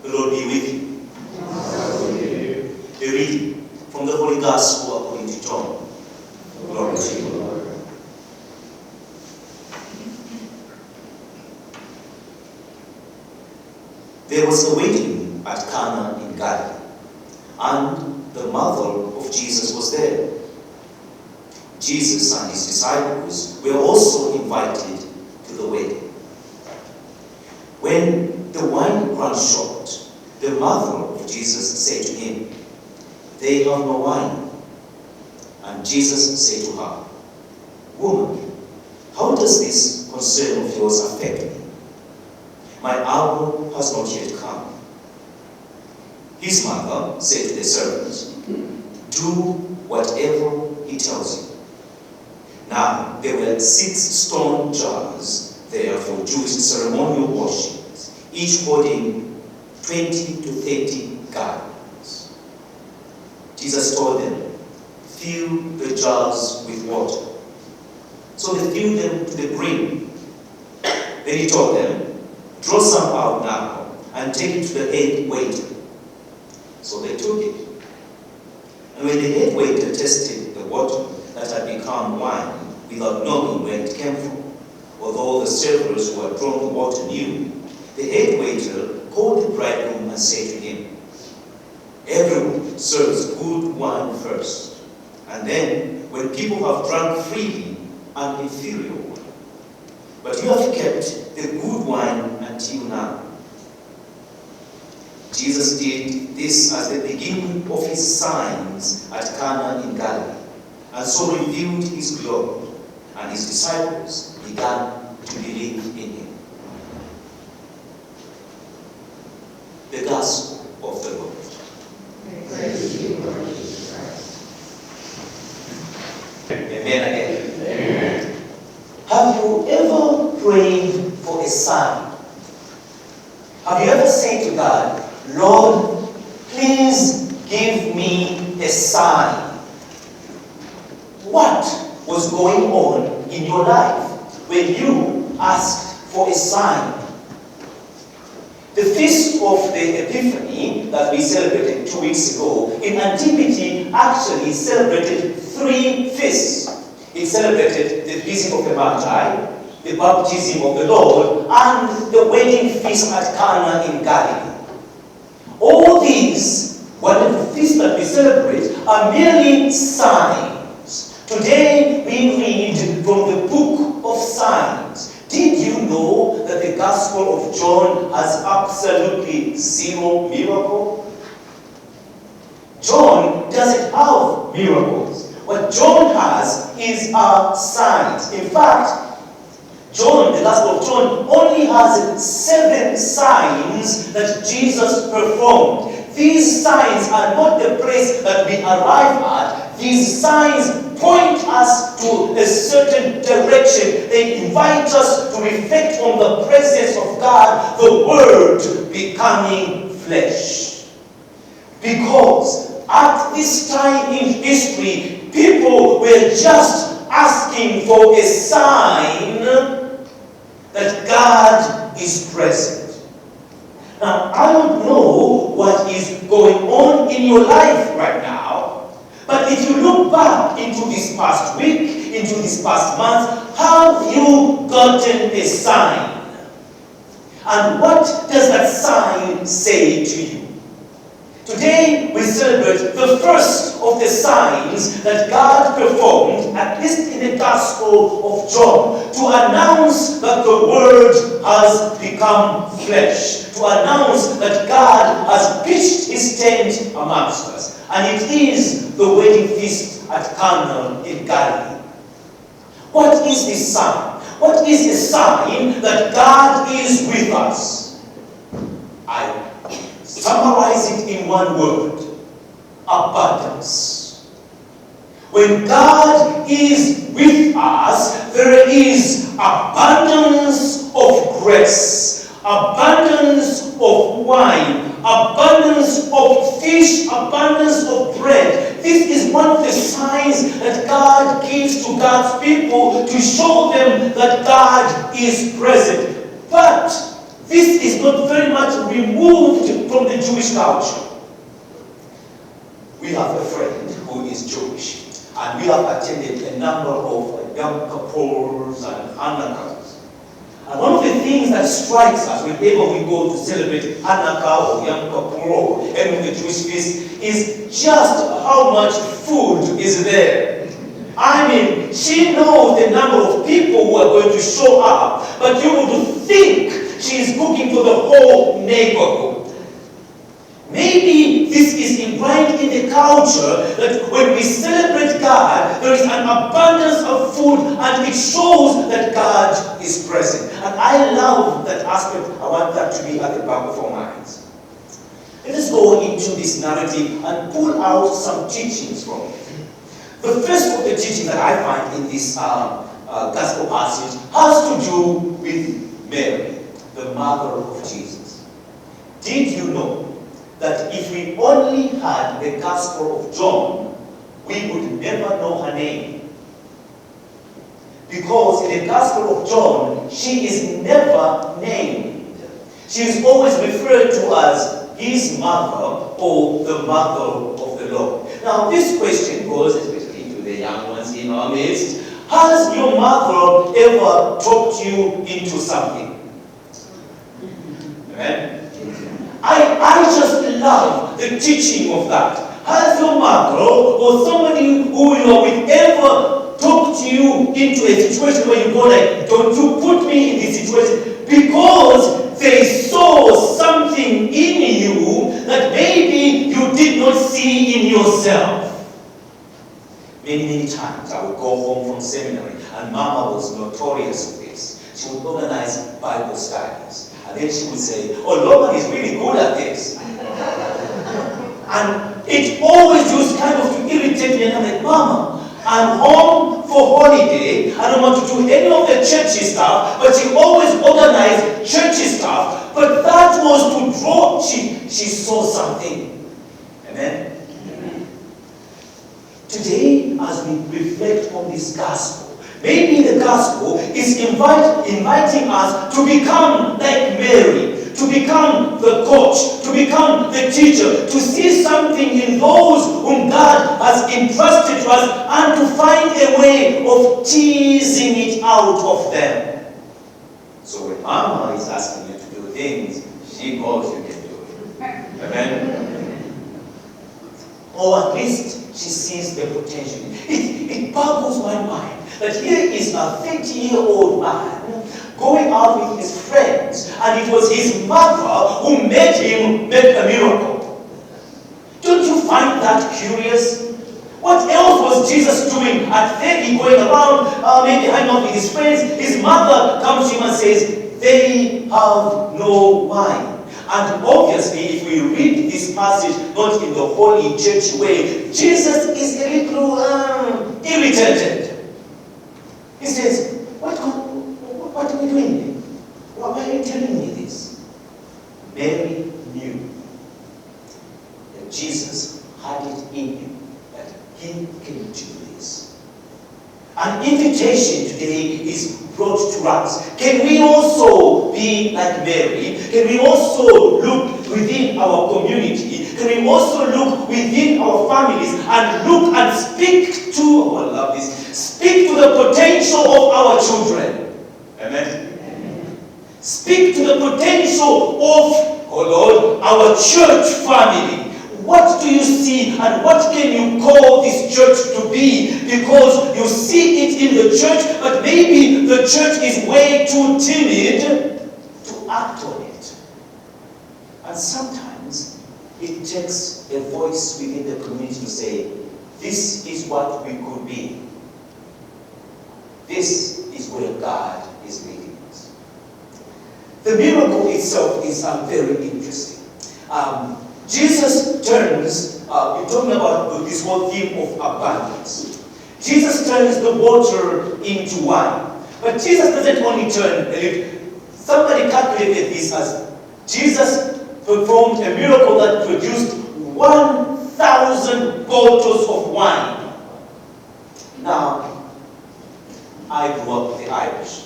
The Lord be with you. A reading from the Holy Gospel according to John. Glory to you, Lord. There was a wedding at Cana in Galilee, and the mother of Jesus was there. Jesus and his disciples were also invited to the wedding. When the wine ran short, the mother of Jesus said to him, "They have no wine." And Jesus said to her, "Woman, how does this concern of yours affect me? My hour has not yet come." His mother said to the servants, "Do whatever he tells you." Now there were 6 stone jars there for Jewish ceremonial washings, each holding 20 to 30 gallons. Jesus told them, "Fill the jars with water." So they filled them to the brim. Then he told them, "Draw some out now and take it to the head waiter." So they took it. And when the head waiter tasted the water that had become wine without knowing where it came from, although the servers who had drawn the water knew, the head waiter called the bridegroom and said to him, "Everyone serves good wine first, and then when people have drunk freely, an inferior wine. But you have kept the good wine until now." Jesus did this as the beginning of his signs at Cana in Galilee, and so revealed his glory, and his disciples began to believe in him. The Gospel of the Lord. Praise to you, Lord Jesus Christ. Amen again. Amen. Have you ever prayed for a sign? Have you ever said to God, "Lord, please give me a sign"? What was going on in your life when you asked for a sign? The feast of the Epiphany that we celebrated 2 weeks ago in antiquity actually celebrated 3 feasts. It celebrated the visit of the Magi, the baptism of the Lord, and the wedding feast at Cana in Galilee. All these wonderful feasts that we celebrate are merely signs. Today we read from the book of signs. Did you know that the Gospel of John has absolutely 0 miracle? John doesn't have miracles. What John has is signs. In fact, the Gospel of John only has 7 signs that Jesus performed. These signs are not the place that we arrive at. These signs point us to a certain direction. They invite us to reflect on the presence of God, the Word becoming flesh. Because at this time in history, people were just asking for a sign that God is present. Now, I don't know what is going on in your life right now, but if you look back into this past week, into this past month, have you gotten a sign? And what does that sign say to you? Today we celebrate the first of the signs that God performed, at least in the Gospel of John, to announce that the Word has become flesh, to announce that God has pitched his tent amongst us. And it is the wedding feast at Cana in Galilee. What is this sign? What is the sign that God is with us? I summarize it in one word: abundance. When God is with us, there is abundance of grace, abundance of wine, abundance of fish, abundance of bread. This is one of the signs that God gives to God's people to show them that God is present. But This is not very much removed from the Jewish culture. We have a friend who is Jewish, and we have attended a number of Yom Kippurs and Hanukkahs. And one of the things that strikes us whenever we go to celebrate Hanukkah or Yom Kippur or any of the Jewish feasts is just how much food is there. I mean, she knows the number of people who are going to show up, but you would think she is cooking for the whole neighborhood. Maybe this is ingrained in the culture that when we celebrate God, there is an abundance of food and it shows that God is present. And I love that aspect. I want that to be at the back of our minds. Let us go into this narrative and pull out some teachings from it. The first of the teachings that I find in this gospel passage has to do with Mary, the mother of Jesus. Did you know that if we only had the Gospel of John, we would never know her name? Because in the Gospel of John, she is never named. She is always referred to as his mother or the mother of the Lord. Now this question goes especially to the young ones in our midst. Has your mother ever talked you into something? Amen? I just love the teaching of that. Has your mother or somebody who you are with ever talked you into a situation where you go like, don't you put me in this situation? Because they saw something in you that maybe you did not see in yourself. Many times I would go home from seminary and Mama was notorious for this. She would organize Bible studies. And then she would say, oh, Loman is really good at this. And it always used kind of to irritate me. And I'm like, Mama, I'm home for holiday. I don't want to do any of the churchy stuff. But she always organized churchy stuff. But that was to draw. She saw something. Amen? Today, as we reflect on this gospel, maybe the gospel is inviting us to become like Mary, to become the coach, to become the teacher, to see something in those whom God has entrusted to us and to find a way of teasing it out of them. So when Mama is asking you to do things, she knows you can do it. Amen? Or at least she sees the potential. It boggles my mind that here is a 30-year-old man going out with his friends, and it was his mother who made him make a miracle. Don't you find that curious? What else was Jesus doing at 30, going around, maybe hanging out with his friends? His mother comes to him and says, they have no wine. And obviously, if we read this passage not in the holy church way, Jesus is a little irritated. He says, what are we doing here? Why are you telling me this? Mary knew that Jesus had it in him, that he can do this. An invitation today is brought to us. Can we also be like Mary? Can we also look within our community? Can we also look within our families and look and speak to, oh, I love this, speak to the potential of our children? Amen? Amen. Speak to the potential of, oh Lord, our church family. What do you see and what can you call this church to be? Because you see it in the church, but maybe the church is way too timid to act on it. And sometimes it takes a voice within the community to say, this is what we could be. This is where God is leading us. The miracle itself is very interesting. Jesus turns, you're talking about this whole theme of abundance. Jesus turns the water into wine. But Jesus doesn't only turn a little. Somebody calculated this as Jesus performed a miracle that produced 1,000 bottles of wine. Now, I grew up with the Irish.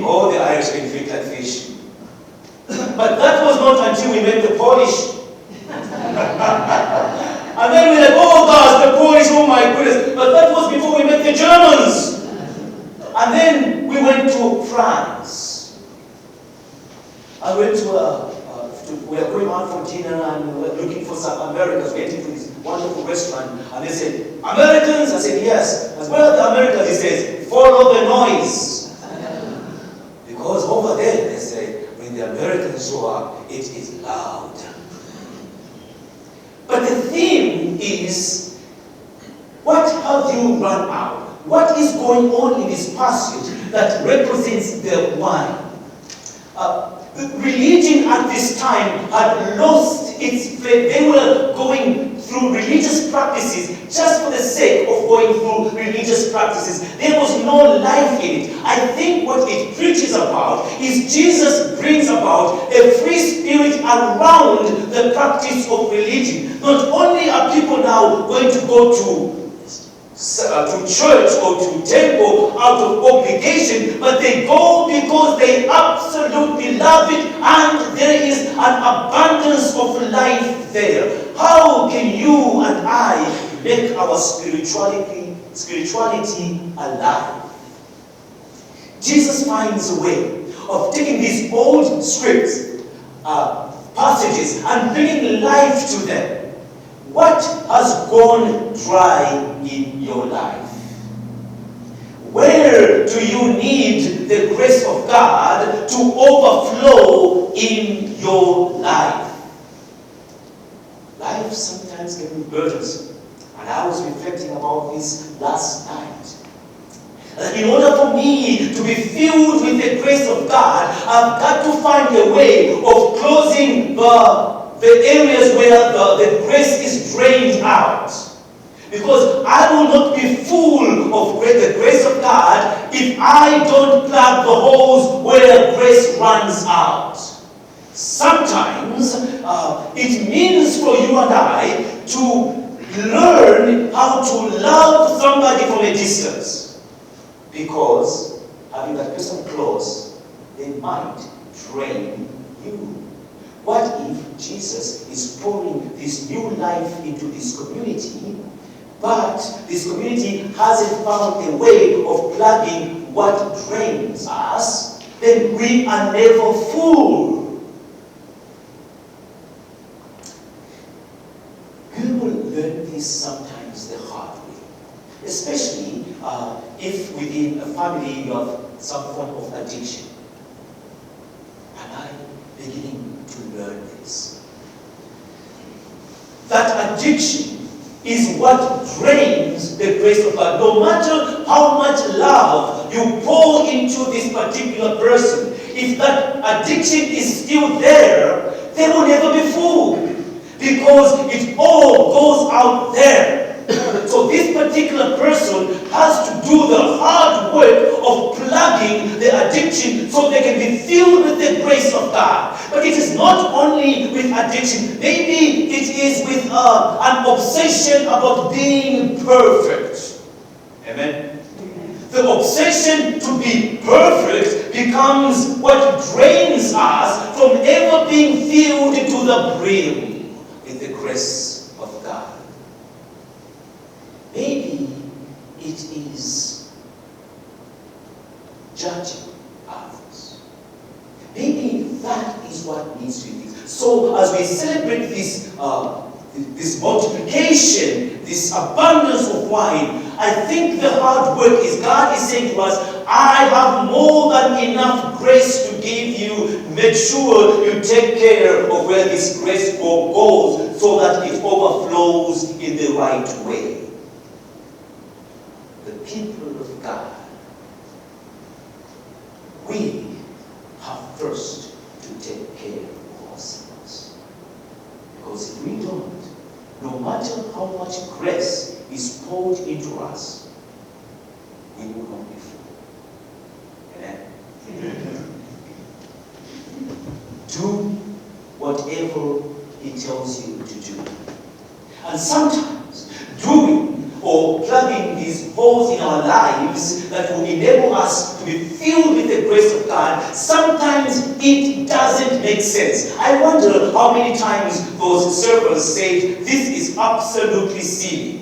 oh, the Irish can drink like fish. But that was not until we met the Polish. And then we're like, oh gosh, the Polish, oh my goodness. But that was before we met the Germans. And then we went to France. I went to we were going out for dinner and we were looking for some Americans. We went into this wonderful restaurant and they said, Americans? I said, yes. As well as the Americans, he says, follow the noise. Because over there, they say, when the Americans show up, it is loud. But the theme is, what have you run out? What is going on in this passage that represents the wine? Religion at this time had lost its faith. They were going through religious practices just for the sake of going through religious practices. There was no life in it. I think what it preaches about is Jesus brings about a free spirit around the practice of religion. Not only are people now going to go to church or to temple out of obligation, but they go because they absolutely love it and there is an abundance of life there. How can you and I make our spirituality alive? Jesus finds a way of taking these old scripts, passages, and bringing life to them. What has gone dry in your life? Where do you need the grace of God to overflow in your life? Life sometimes can be burdensome. And I was reflecting about this last night. In order for me to be filled with the grace of God, I've got to find a way of closing the areas where the grace is drained out. Because I will not be full of the grace of God if I don't plug the holes where grace runs out. Sometimes it means for you and I to learn how to love somebody from a distance. Because having that person close, they might drain you. What if Jesus is pouring this new life into this community, but this community hasn't found a way of plugging what drains us? Then we are never full. You will learn this sometimes the hard way, especially if within a family you have some form of addiction. Am I beginning to learn this? That addiction is what drains the grace of God. No matter how much love you pour into this particular person, if that addiction is still there, they will never be full. Because it all goes out there. So this particular person has to do the hard work of plugging the addiction so they can be filled with the grace of God. But it is not only with addiction. Maybe it is with an obsession about being perfect. Amen? The obsession to be perfect becomes what drains us from ever being filled to the brim with the grace of God. Maybe it is judging others. Maybe that is what needs to be. So as we celebrate this multiplication, this abundance of wine, I think the hard work is God is saying to us, I have more than enough grace to give you. Make sure you take care of where this grace goes so that it overflows in the right way. The people of God, we have first to take care of ourselves. Because if we don't, no matter how much grace is poured into us, we will not be full. Amen? Do whatever He tells you to do. And sometimes doing or plugging plugging these holes in our lives that will enable us to be filled with the grace of God, sometimes it doesn't make sense. I wonder how many times those servants said, this is absolutely silly.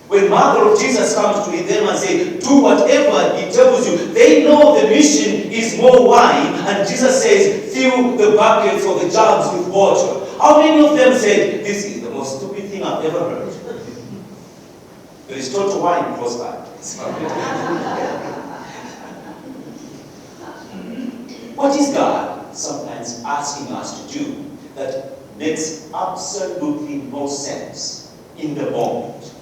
When Mother of Jesus comes to them and says, do whatever he tells you, they know the mission is more wine, and Jesus says, fill the buckets or the jugs with water. How many of them said, this is the most stupid thing I've ever heard? There is total wine close by. What is God sometimes asking us to do that makes absolutely no sense in the moment?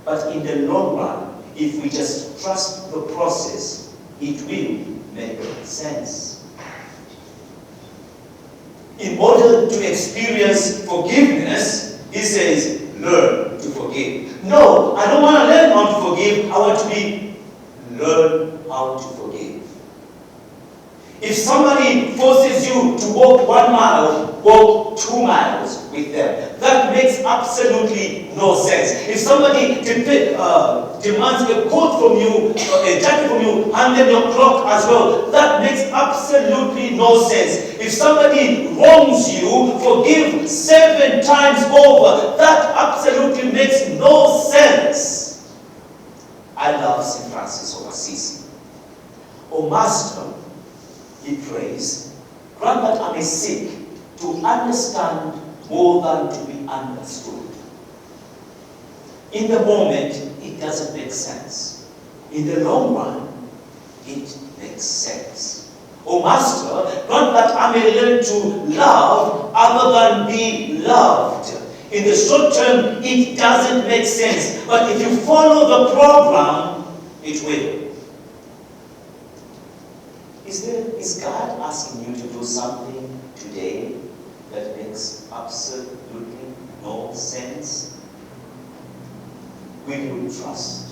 But in the long run, if we just trust the process, it will make sense. In order to experience forgiveness, he says, learn to forgive. No, I don't want to learn how to forgive. I want to learn how to forgive. If somebody forces you to walk 1 mile, walk 2 miles with them. That makes absolutely no sense. If somebody demands a coat from you, a jacket from you, and then your clock as well, that makes absolutely no sense. If somebody wrongs you, forgive 7 times over. That absolutely makes no sense. I love St. Francis of Assisi. O Master, he prays, grant that I may seek to understand more than to be understood. In the moment, it doesn't make sense. In the long run, it makes sense. O Master, grant that I may learn to love other than be loved. In the short term, it doesn't make sense. But if you follow the program, it will. Is God asking you to do something today that makes absolutely no sense? Will you trust